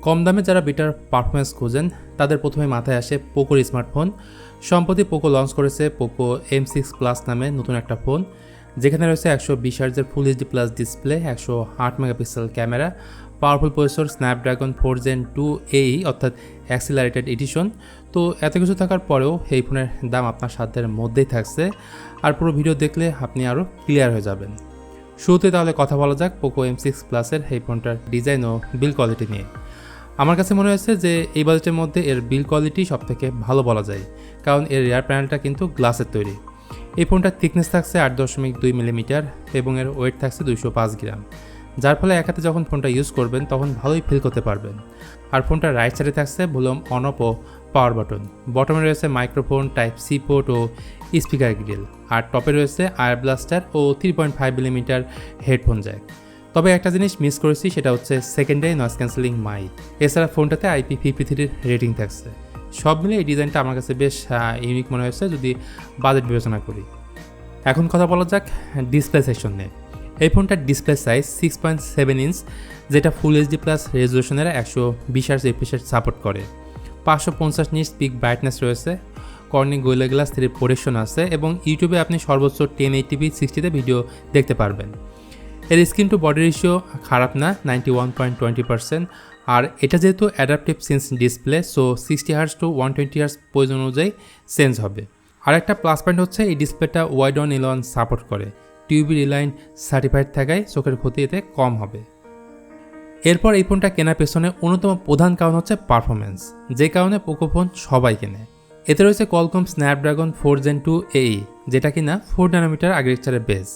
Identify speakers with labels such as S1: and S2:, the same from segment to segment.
S1: কম দামে যারা better performance খোঁজেন তাদের প্রথমে মাথায় আসে পোকোর স্মার্টফোন। সম্প্রতি পোকো লঞ্চ করেছে পোকো M6 Plus নামে নতুন একটা ফোন, যেখানে রয়েছে 120 হার্জের full HD plus display, 108 megapixel camera, powerful processor Snapdragon 4 Gen 2 অর্থাৎ অ্যাক্সিলারেটেড এডিশন। তো এত কিছু থাকার পরেও এই ফোনের দাম আপনার সাধ্যের মধ্যেই থাকছে, আর পুরো ভিডিও দেখলে আপনি আরও ক্লিয়ার হয়ে যাবেন। শুরুতে তাহলে কথা বলা যাক পোকো M6 Plus-এর এই ফোনটার ডিজাইন ও বিল্ড কোয়ালিটি নিয়ে। আমার কাছে মনে হয়েছে যে এই বাজেটের মধ্যে এর বিল্ড কোয়ালিটি সবথেকে ভালো বলা যায়, কারণ এর রিয়ার প্যানেলটা কিন্তু গ্লাসের তৈরি। এই ফোনটার থিকনেস থাকছে 8.2 মিলিমিটার এবং এর ওয়েট থাকছে 205 গ্রাম, যার ফলে এক হাতে যখন ফোনটা ইউজ করবেন তখন ভালোই ফিল করতে পারবেন। আর ফোনটার রাইট সাইডে থাকছে ভলিউম অন অফ ও পাওয়ার বাটন, বটমে রয়েছে মাইক্রোফোন, টাইপ সি পোর্ট ও স্পিকার গ্রিল, আর টপে রয়েছে আয়ার ব্লাস্টার ও 3.5 মিলিমিটার হেডফোন জ্যাক। তবে একটা জিনিস মিস করেছি, সেটা হচ্ছে সেকেন্ডারি নয়েজ ক্যান্সেলিং মাইক। এছাড়া ফোনটাতে IP53 রেটিং থাকছে। সব মিলে এই ডিজাইনটা আমার কাছে বেশ ইউনিক মনে হয়েছে যদি বাজেট বিবেচনা করি। এখন কথা বলা যাক ডিসপ্লে সেকশন নিয়ে। এই ফোনটার ডিসপ্লে সাইজ 6.7 ইঞ্চ, যেটা ফুল এইচডি প্লাস রেজলিউশনের 120 হার্জ এফপিএস সাপোর্ট করে। 550 নিটস পিক ব্রাইটনেস রয়েছে, কর্নিং গোরিলা গ্লাস 3 প্রোটেকশন আছে এবং ইউটিউবে আপনি সর্বোচ্চ 1080p 60তে ভিডিও দেখতে পারবেন। এর স্ক্রিন টু বডি রেশিও খারাপ না, 91.20%। আর এটা যেহেতু adaptive sense display, so 60 hertz to 120 hertz প্রয়োজন অনুযায়ী চেঞ্জ হবে। আর একটা প্লাস পয়েন্ট হচ্ছে এই ডিসপ্লেটা ওয়াইড অন এল1 সাপোর্ট করে। টিউবি রিলাইন সার্টিফাইড থাকায় চোখের ক্ষতি এতে কম হবে। এরপর এই ফোনটা কেনার পেছনে অন্যতম প্রধান কারণ হচ্ছে পারফরমেন্স, যে কারণে পোকো ফোন সবাই কেনে। এতে রয়েছে কোয়ালকম স্ন্যাপড্রাগন 4 Gen 2 যেটা কিনা 4 ন্যানোমিটার আর্কিটেকচারের বেস,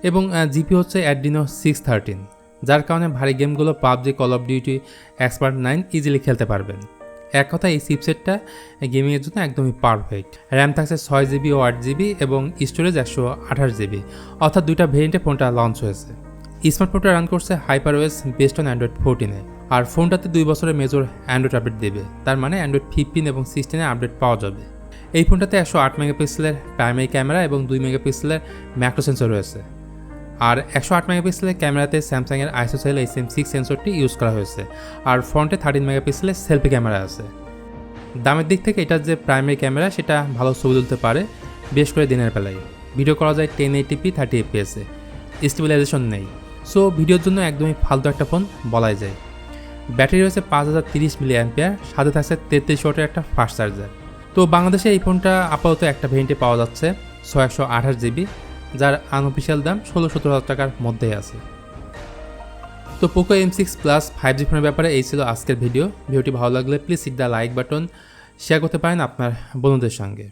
S1: এবং জিপি হচ্ছে অ্যাড্রিনো 613, যার কারণে ভারী গেমগুলো PUBG, call of duty, expert 9 easily খেলতে পারবেন। এক কথা এই চিপসেটটা গেমিংয়ের জন্য একদমই পারফেক্ট। র্যাম থাকছে 6GB ও 8GB এবং স্টোরেজ 128GB, অর্থাৎ দুইটা ভেরিয়েন্টে ফোনটা লঞ্চ হয়েছে। স্মার্টফোনটা রান করছে HyperOS বেসড অন Android 14-এ, আর ফোনটাতে 2 বছরের মেজর অ্যান্ড্রয়েড আপডেট দেবে, তার মানে Android 15 এবং 16-এ আপডেট পাওয়া যাবে। এই ফোনটাতে 108 মেগাপিক্সেলের প্রাইমারি ক্যামেরা এবং 2 মেগাপিক্সেলের ম্যাক্রো সেন্সর রয়েছে। আর 108 মেগাপিক্সেলের ক্যামেরাতে স্যামসাংয়ের আইসোসেল SM6 সেন্সরটি ইউজ করা হয়েছে, আর ফ্রন্টে 13 মেগাপিক্সেলের সেলফি ক্যামেরা আছে। দামের দিক থেকে এটার যে প্রাইমারি ক্যামেরা সেটা ভালো ছবি তুলতে পারে, বিশেষ করে দিনের বেলায়। ভিডিও করা যায় 1080p 30fps-এ, স্টেবিলাইজেশন নেই, সো ভিডিওর জন্য একদমই ফালতু একটা ফোন বলাই যায়। ব্যাটারি রয়েছে 5030 mAh, সাথে থাকছে 33 ওয়াটের একটা ফাস্ট চার্জার। তো বাংলাদেশে এই ফোনটা আপাতত একটা ভেরিয়েন্টে পাওয়া যাচ্ছে 128GB, যার আনঅফিসিয়াল দাম 16-17 টাকার মধ্যেই আছে। তো পোকো M6 Plus 5G ফোনের ব্যাপারে এই ছিল আজকের ভিডিওটি ভালো লাগলে please hit the like button, share করতে পারেন আপনার বন্ধুদের সঙ্গে।